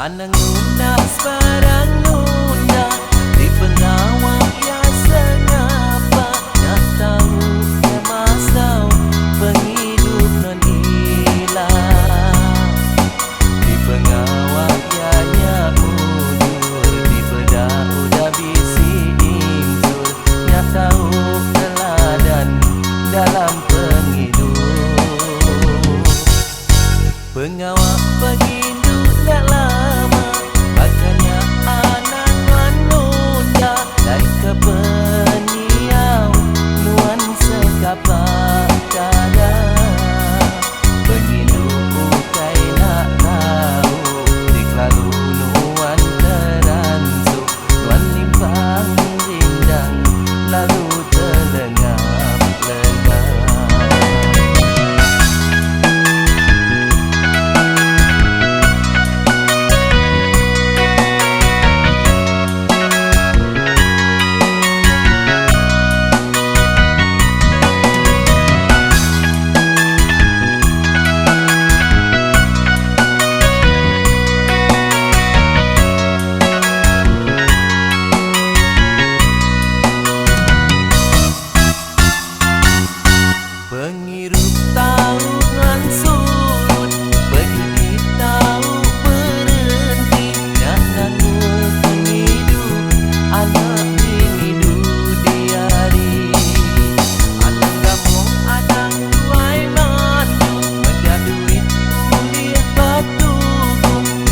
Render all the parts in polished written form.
Anang nuna sebarang nuna di pengawal ya sengapa nak tahu ya masau penghidup non hilang di pengawal ya nyamundur di bedah udah bisi injur nak tahu teladan dalam penghidup pengawal penghidup tak lama makanya anak wanunda dari kepeniau nuan sekapak kada penghidup ukai nak tahu diklalu nuan teransuk nuan limpang rindang lalu terlengap-lengap. Penghirup tahu ngan surut, peduli tahu berhenti. Nak nangul penghidup, anak bini diari. Anak kampung, anak tuai mandu, mendah duit kuliah batu.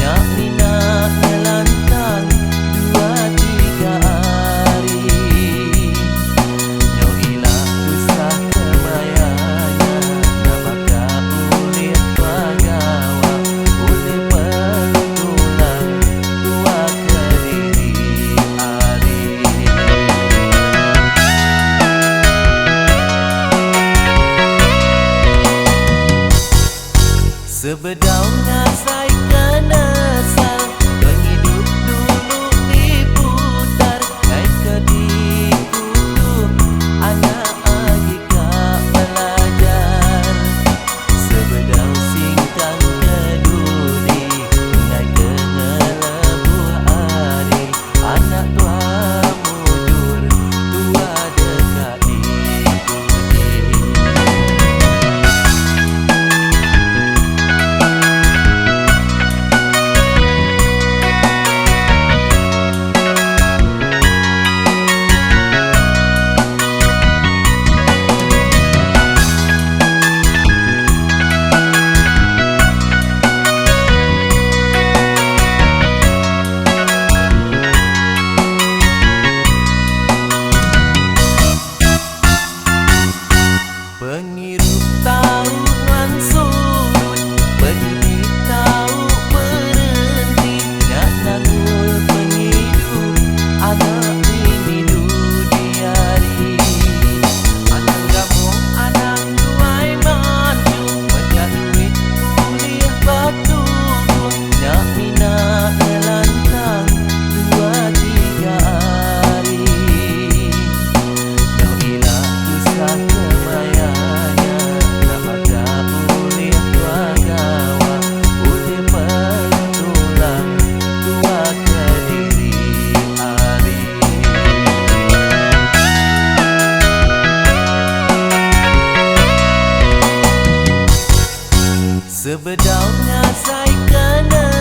Nak minat ngelantang 2-3 hari. Nyau ilah susah kemaya. Sebedau ngasai kenesal penghidup dulu diputar naik ke dikutuk anak agika belajar sebedau singkang kedudi naik ke ngelebuh hari anak tua mudur tua dekat dipuji. Penghirup tahu ngan surut, peduli tahu berhenti. Nak nangul penghidup, anak bini diari. Anak kampung, anak tuai mandu, mendah duit kuliah batu. Nak minat ngelantang 2-3 hari. Nyau ilah susah kemaya. Sebedau ngasai kena